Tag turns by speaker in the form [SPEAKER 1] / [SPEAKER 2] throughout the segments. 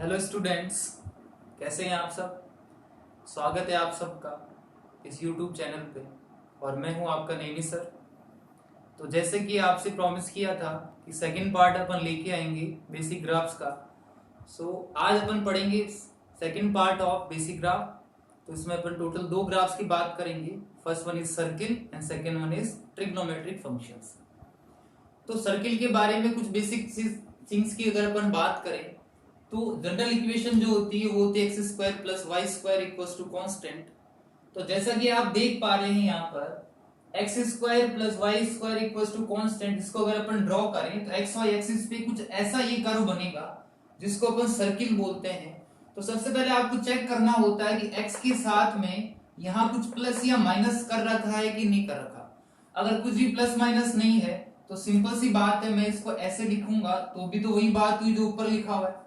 [SPEAKER 1] Hello students, कैसे हैं आप सब। स्वागत है आप सबका इस यूट्यूब चैनल पे और मैं हूं आपका नेमी सर। तो जैसे कि आपसे प्रॉमिस किया था कि सेकंड पार्ट अपन लेके आएंगे बेसिक ग्राफ्स का। आज अपन पढ़ेंगे second part of basic graph. तो इसमें अपन टोटल दो ग्राफ्स की बात करेंगे। First one is circle and second one is trigonometric functions. तो सर्किल के बारे में कुछ बेसिक थिंग्स की अगर अपन बात करें तो जनरल इक्वेशन जो होती है वो होती है x square plus y square equals to constant. तो जैसा कि आप देख पा रहे हैं यहाँ पर x square plus y square equals to constant, इसको अगर अपन ड्रॉ करें तो एक्स वाई एक्सिस पे कुछ ऐसा ये कर्व बनेगा जिसको अपन सर्किल बोलते हैं। तो सबसे पहले आपको चेक करना होता है कि एक्स के साथ में यहाँ कुछ प्लस या माइनस कर रखा है कि नहीं कर रखा। अगर कुछ भी प्लस माइनस नहीं है तो सिंपल सी बात है, मैं इसको ऐसे लिखूंगा तो भी तो वही बात हुई जो ऊपर लिखा हुआ है।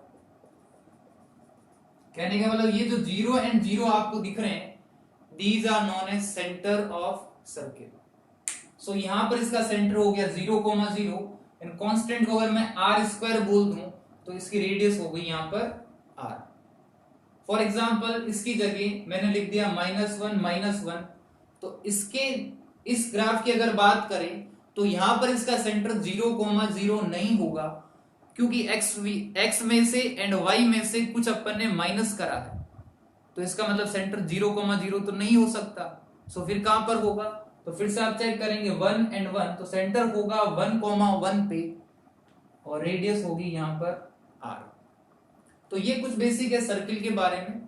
[SPEAKER 1] कहने का मतलब ये जो 0 एंड 0 आपको दिख रहे हैं, these are known as centre of circle. So यहां पर इसका सेंटर हो गया 0,0 एंड कांस्टेंट को अगर मैं आर स्क्वायर बोल दूं तो इसकी रेडियस हो गई यहां पर आर। फॉर एग्जाम्पल इसकी जगह मैंने लिख दिया -1 तो इसके इस ग्राफ की अगर बात करें तो यहां पर इसका सेंटर 0,0 नहीं होगा क्योंकि x में से एंड y में से कुछ अपन ने माइनस करा है। तो इसका मतलब सेंटर 0,0 तो नहीं हो सकता। सो फिर कहां पर होगा, तो फिर से आप चेक करेंगे 1 एंड 1, तो सेंटर होगा 1,1 पे और रेडियस होगी यहां पर r। तो ये कुछ बेसिक है सर्किल के बारे में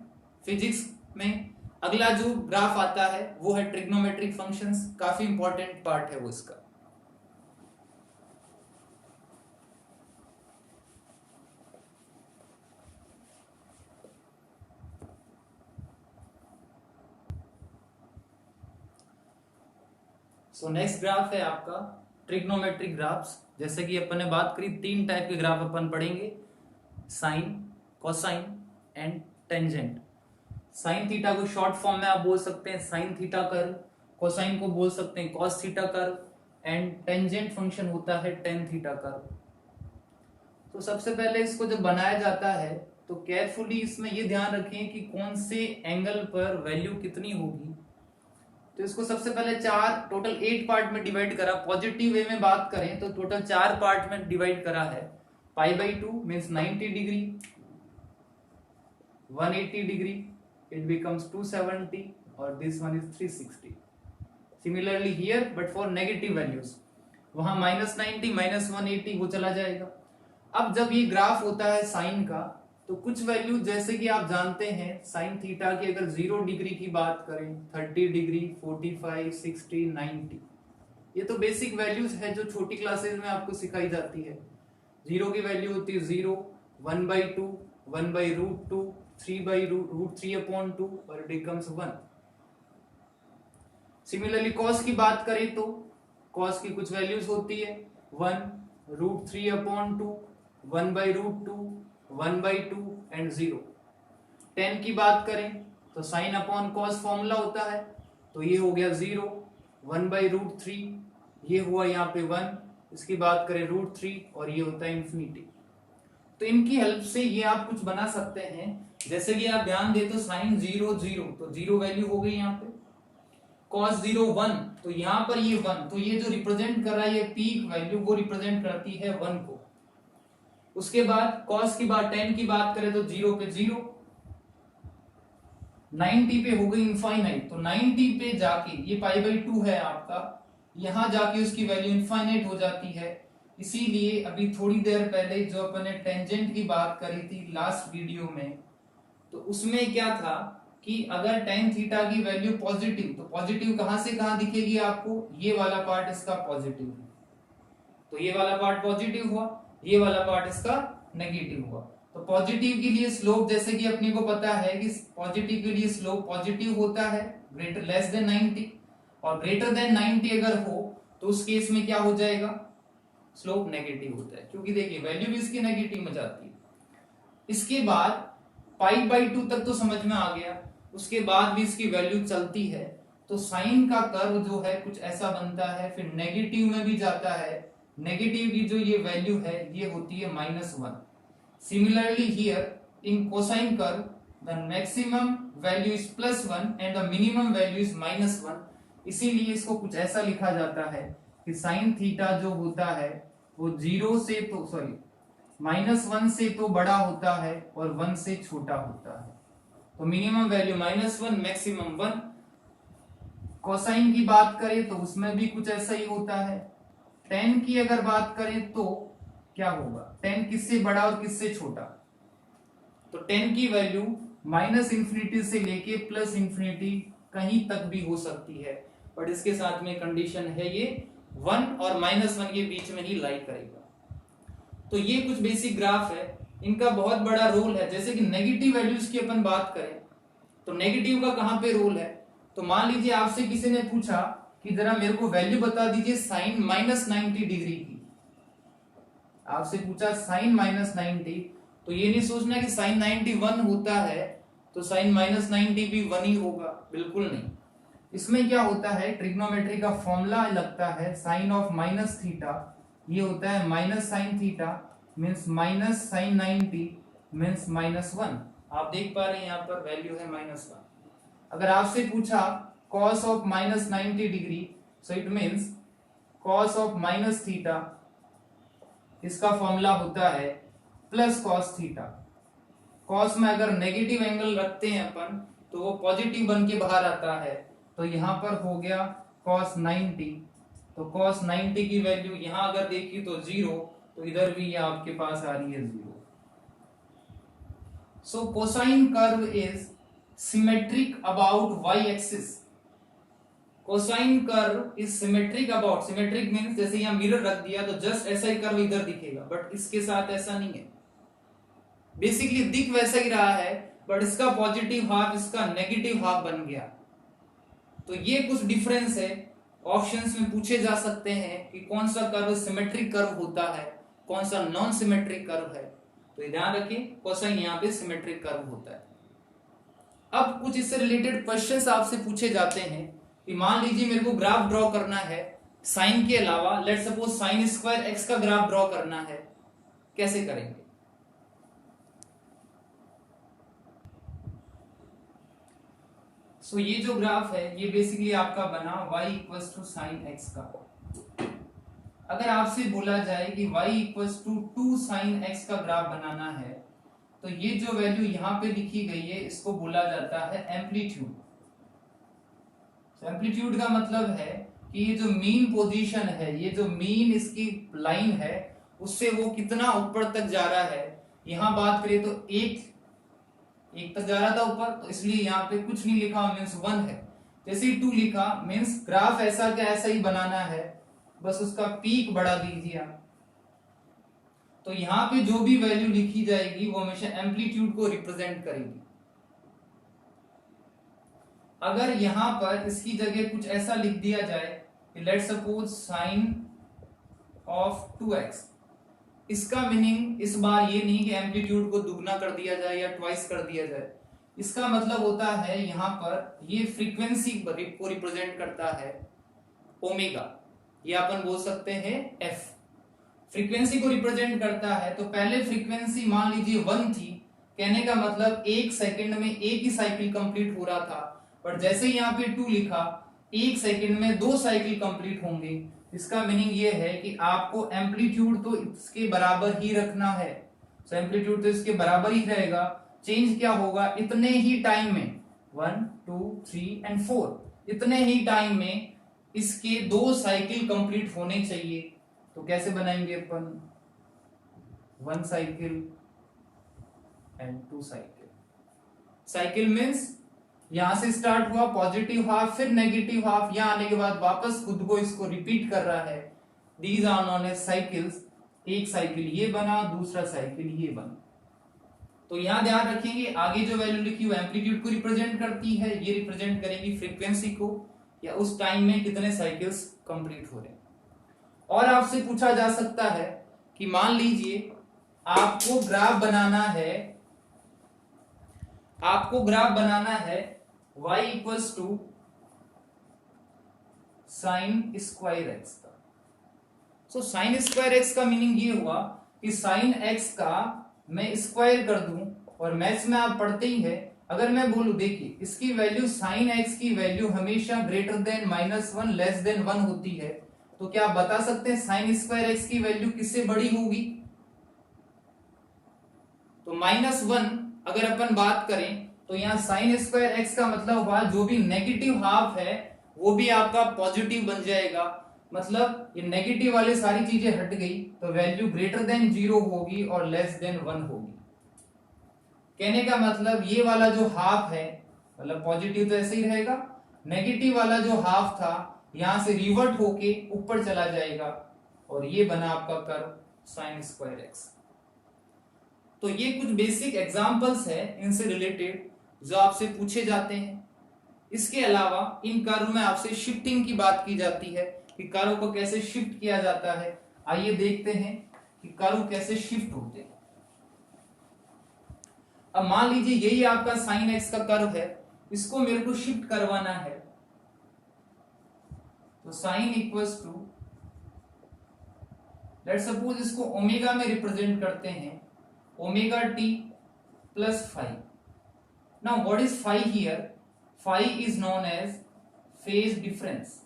[SPEAKER 1] फिजिक्स में। अगला जो ग्राफ आता है वो है ट्रिग्नोमेट्रिक फंक्शंस, काफी इंपॉर्टेंट पार्ट है वो इसका। सो नेक्स्ट ग्राफ है आपका ट्रिग्नोमेट्रिक ग्राफ्स। जैसे कि अपन ने बात करी तीन टाइप के ग्राफ अपन पढ़ेंगे, sine, cosine and tangent. Sine theta को शॉर्ट फॉर्म में आप बोल सकते हैं साइन थीटा कर्व, कोसाइन को बोल सकते हैं cos theta curve and tangent function होता है टेन थीटा कर्व। तो सबसे पहले इसको जब बनाया जाता है तो केयरफुली इसमें ये ध्यान रखें कि कौन से एंगल पर वैल्यू कितनी होगी। तो इसको सबसे पहले टोटल 8 पार्ट में डिवाइड करा। पॉजिटिव वे में बात करें तो टोटल 4 पार्ट में डिवाइड करा है। π/2 means 90 degree, 180 degree, it becomes 270 और this one is 360। Similarly here but for negative values वहां -90 -180 वो चला जाएगा। अब जब ये ग्राफ होता है साइन का तो कुछ वैल्यू जैसे कि आप जानते हैं साइन थीटा की अगर 0 डिग्री की बात करें 30 डिग्री, 45, 60, 90, ये तो बेसिक वैल्यूज है जो छोटी क्लासेस में आपको सिखाई जाती है। 0 की वैल्यू होती है 0, 1/2, 1/√2, 3/√3/2 और इट बिकम्स 1। सिमिलरली कॉस की बात करें तो कॉस की कुछ वैल्यूज होती है 1, √3/2, 1/√2, 1/2 एंड 0। 10 की बात करें तो साइन अपॉन कॉस फॉर्मूला होता है, तो ये हो गया 0, 1/√3, ये हुआ यहाँ पे 1, इसकी बात करें √3 और ये होता है इंफिनिटी। तो इनकी हेल्प से ये आप कुछ बना सकते हैं। जैसे कि आप ध्यान दे तो साइन 0 0 तो 0 वैल्यू हो गई यहाँ पे, कॉस 0 1 तो यहाँ पर ये 1, तो ये जो रिप्रेजेंट कर रहा है ये पीक वैल्यू वो रिप्रेजेंट करती है 1 को। उसके बाद कॉस की बात 10 की बात करें तो 0 पे 0, 90 पे हो गई इनफाइनाइट, तो 90 पे जाके ये π/2 है आपका, यहां जाके उसकी वैल्यू इनफाइनाइट हो जाती है। इसीलिए अभी थोड़ी देर पहले जो अपन ने टेंजेंट की बात करी थी लास्ट वीडियो में, तो उसमें क्या था कि अगर tan थीटा की वैल्यू पॉजिटिव, तो पॉजिटिव कहां से कहां दिखेगी आपको, ये वाला पार्ट इसका पॉजिटिव है, तो ये वाला पार्ट पॉजिटिव हुआ, ये वाला पार्ट इसका नेगेटिव हुआ। तो पॉजिटिव के लिए स्लोप जैसे कि अपने को पता है कि पॉजिटिव के लिए स्लोप पॉजिटिव होता है ग्रेटर लेस देन 90, और ग्रेटर देन 90 अगर हो तो उस केस में क्या हो जाएगा, स्लोप नेगेटिव होता है, क्योंकि देखिए वैल्यू भी इसकी नेगेटिव में जाती है। इसके बाद π/2 तक तो समझ में आ गया, उसके बाद भी इसकी वैल्यू चलती है, तो साइन का कर्व जो है कुछ ऐसा बनता है, फिर नेगेटिव में भी जाता है। नेगेटिव की जो ये वैल्यू है ये होती है -1। Similarly here in cosine curve the maximum value is +1 and the minimum value is -1, इसीलिए इसको कुछ ऐसा लिखा जाता है कि साइन थीटा जो होता है वो 0 से तो -1 से तो बड़ा होता है और 1 से छोटा होता है। तो मिनिमम वैल्यू -1, मैक्सिमम 1। कोसाइन की बात करें तो उसमें भी कुछ ऐसा ही होता है। tan की अगर बात करें तो क्या होगा, tan किससे बड़ा और किससे छोटा, तो tan की वैल्यू -∞ से लेके +∞ कहीं तक भी हो सकती है, बट इसके साथ में कंडीशन है ये 1 और -1 के बीच में ही लाई करेगा। तो ये कुछ बेसिक ग्राफ है, इनका बहुत बड़ा रोल है। जैसे कि नेगेटिव वैल्यूज की अपन बात करें तो नेगेटिव का कहां पे रोल है, तो मान लीजिए आपसे किसी ने पूछा कि जरा मेरे को वैल्यू बता दीजिए साइन -90 डिग्री की, आपसे पूछा साइन -90, तो ये नहीं सोचना कि साइन 90 1 होता है तो साइन -90 भी 1 ही होगा, बिल्कुल नहीं। इसमें क्या होता है, ट्रिग्नोमेट्री का फॉर्मूला लगता है साइन ऑफ माइनस थीटा, ये होता है minus sine theta means minus sine 90 means -1। आप देख पा रहे हैं यहाँ पर वैल्यू है -1। अगर आपसे पूछा cos of -90 degree, so it means cos of minus theta, इसका फॉर्मूला होता है प्लस cos थीटा। cos में अगर नेगेटिव एंगल रखते हैं अपन तो वो पॉजिटिव बन के बाहर आता है, तो यहां पर हो गया cos 90, तो cos 90 की वैल्यू यहां अगर देखी तो 0, तो इधर भी ये आपके पास आ रही है 0। So cosine curve is symmetric about y axis. Cosine curve is symmetric about, symmetric means जैसे यहां मिरर रख दिया तो जस्ट ऐसा ही कर्व इधर दिखेगा, बट इसके साथ ऐसा नहीं है। बेसिकली दिख वैसा ही रहा है, बट इसका पॉजिटिव हाफ इसका नेगेटिव हाफ बन गया। तो ये कुछ डिफरेंस है, ऑप्शंस में पूछे जा सकते हैं कि कौन सा कर्व सिमेट्रिक कर्व होता है, कौन सा नॉन सिमेट्रिक कर्व है। तो ध्यान रखिए कोसाइन यहाँ पे सिमेट्रिक कर्व होता है। अब कुछ इससे रिलेटेड क्वेश्चंस आपसे पूछे जाते हैं कि मान लीजिए मेरे को ग्राफ ड्रॉ करना है साइन के अलावा, let suppose sign square x का ग्राफ ड्रॉ करना है, कैसे करेंगे। सो ये जो ग्राफ है ये बेसिकली आपका बना y equals to sine x का। अगर आपसे बोला जाए कि y equals to 2 sine x का ग्राफ बनाना है, तो ये जो वैल्यू यहां पे लिखी गई है इसको बोला जाता है एम्पलीट्यूड। एम्पलीट्यूड का मतलब है कि ये जो मीन पोजीशन है, ये जो मीन इसकी लाइन है उससे वो कितना ऊपर तक जा रहा है। यहां बात करें तो एक तक जा रहा था ऊपर, तो इसलिए यहाँ पे कुछ नहीं लिखा मीन्स 1 है। जैसे ही 2 लिखा मीन्स ग्राफ ऐसा क्या ऐसा ही बनाना है, बस उसका पीक बढ़ा दीजिए आप। तो यहाँ पे जो भी वैल्यू लिखी जाएगी वो हमेशा एम्पलीट्यूड को रिप्रेजेंट करेगी। अगर यहां पर इसकी जगह कुछ ऐसा लिख दिया जाए कि let suppose sign of 2x, इसका मीनिंग इस बार ये नहीं कि एम्पलीट्यूड को दुगना कर दिया जाए या ट्वाइस कर दिया जाए। इसका मतलब होता है यहाँ पर ये फ्रीक्वेंसी को रिप्रेजेंट करता है ओमेगा, ये अपन बोल सकते हैं f। फ्रीक्वेंसी को रिप्रेजेंट करता है, तो पहले फ्रीक्वेंसी मान लीजिए 1 थी, कहने का मतलब 1 सेकंड में एक ही साइकिल कंप्लीट हो रहा था, पर जैसे यहाँ पे 2 लिखा 1 सेकंड में 2 साइकिल कंप्लीट होंगे। इसका मीनिंग ये है कि आपको एम्पलीट्यूड तो इसके बराबर ही रखना है, तो एम्पलीट्यूड तो इसके बराबर ही रहेगा। चेंज क्या होगा, इतने ही टाइम में 1 2 3 एंड 4 इतने ही टाइम में इसके 2 साइकिल कंप्लीट होने चाहिए। तो कैसे बनाएंगे अपन, 1 cycle and 2 cycle. Cycle means यहां से स्टार्ट हुआ पॉजिटिव हाफ, फिर नेगेटिव हाफ, यहां आने के बाद वापस खुद को इसको रिपीट कर रहा है। These are known as cycles. एक साइकिल ये बना, दूसरा साइकिल ये बना। तो यहां ध्यान रखेंगे आगे जो वैल्यू लिखी वो एम्पलीट्यूड को रिप्रेजेंट करती है, ये रिप्रेजेंट करेगी फ्रीक्वेंसी को या उस टाइम में कितने साइकिल्स कंप्लीट हो रहे हैं। और आपसे पूछा जा सकता है कि मान लीजिए आपको ग्राफ बनाना है y equals to sine square x का। सो साइन स्क्वायर एक्स का मीनिंग ये हुआ कि साइन एक्स का मैं स्क्वायर कर दूं और मैथ्स में आप पढ़ते ही है। अगर मैं बोलूं देखिए इसकी वैल्यू साइन एक्स की वैल्यू हमेशा ग्रेटर देन -1 लेस देन 1 होती है, तो क्या आप बता सकते हैं साइन स्क्वायर एक्स की वैल्यू किससे बड़ी होगी? तो -1 अगर अपन बात करें तो यहाँ साइन स्क्वायर एक्स का मतलब हुआ जो भी नेगेटिव हाफ है वो भी आपका पॉजिटिव बन जाएगा, मतलब ये नेगेटिव वाले सारी चीजें हट गई, तो वैल्यू ग्रेटर देन 0 होगी और लेस देन 1 होगी। कहने का मतलब ये वाला जो हाफ है, मतलब पॉजिटिव तो ऐसे ही रहेगा, नेगेटिव वाला जो हाफ था यहां से रिवर्ट होके ऊपर चला जाएगा और ये बना आपका कर्व साइन स्क्वायर एक्स। तो ये कुछ बेसिक एग्जांपल्स है इनसे रिलेटेड जो आपसे पूछे जाते हैं। इसके अलावा इन कर्व में आपसे शिफ्टिंग की बात की जाती है कि कर्व को कैसे शिफ्ट किया जाता है। आइए देखते हैं कि कर्व कैसे शिफ्ट होते हैं। अब मान लीजिए यही आपका साइन एक्स का कर्व है, इसको मेरे को शिफ्ट करवाना है, तो sine equals to, let's suppose इसको ओमेगा में रिप्रेजेंट करते हैं, omega t plus phi. Now what is phi here? Phi is known as phase difference.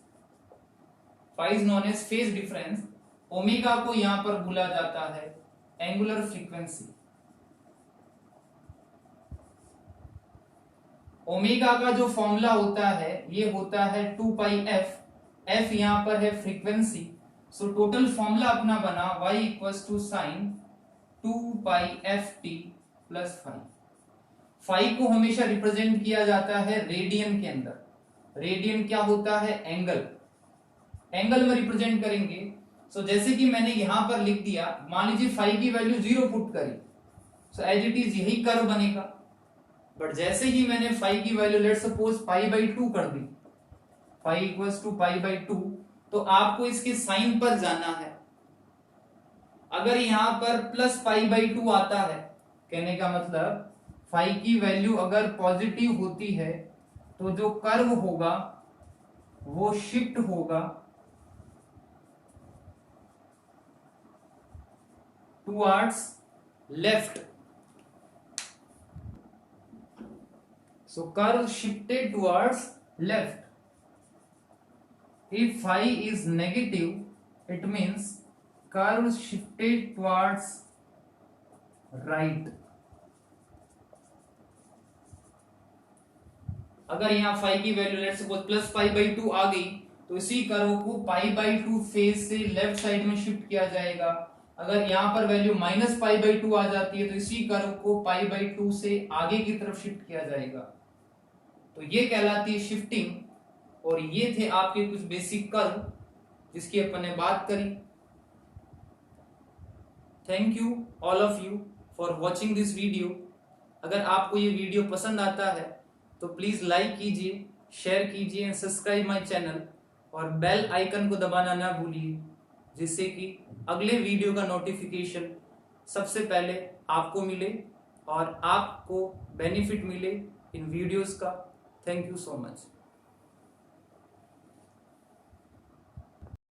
[SPEAKER 1] Phi is known as phase difference. Omega को यहां पर बोला जाता है एंगुलर फ्रीक्वेंसी। ओमेगा का जो फॉर्मूला होता है ये होता है 2 पाई एफ। एफ यहां पर है फ्रीक्वेंसी, सो टोटल फॉर्मूला अपना बना y equals to sine 2 pi f t plus phi. Phi को हमेशा रिप्रेजेंट किया जाता है रेडियन के अंदर। रेडियन क्या होता है? एंगल। एंगल में रिप्रेजेंट करेंगे। सो जैसे कि मैंने यहां पर लिख दिया, मान लीजिए फाई की वैल्यू 0 पुट करी, सो एज इट इज यही कर्व बनेगा। बट जैसे ही मैंने फाई की वैल्यू लेट्स सपोज π/2 कर दी, फाई इक्वल्स टू π/2, तो आपको इसके साइन पर जाना है। अगर यहां पर प्लस π/2 आता है, कहने का मतलब फाई की वैल्यू अगर पॉजिटिव होती है तो जो कर्व होगा वो शिफ्ट होगा towards left. So curve shifted towards left. If phi is negative, it means curve shifted towards right. अगर यहाँ phi की वैल्यू लेट्स सपोज प्लस π/2 आ गई तो इसी कर्व को π/2 फेज से लेफ्ट साइड में शिफ्ट किया जाएगा। अगर यहाँ पर वैल्यू माइनस π/2 आ जाती है तो इसी कर्व को π/2 से आगे की तरफ शिफ्ट किया जाएगा। तो ये कहलाती है शिफ्टिंग। और ये थे आपके कुछ बेसिक कर्व जिसकी अपन ने बात करी। Thank you all of you for watching this video. अगर आपको ये वीडियो पसंद आता है तो प्लीज लाइक कीजिए, शेयर कीजिए एंड सब्सक्राइब माय चैनल और बेल आइकन को दबाना ना भूलिए, जिससे कि अगले वीडियो का नोटिफिकेशन सबसे पहले आपको मिले और आपको बेनिफिट मिले इन वीडियोस का। Thank you so much.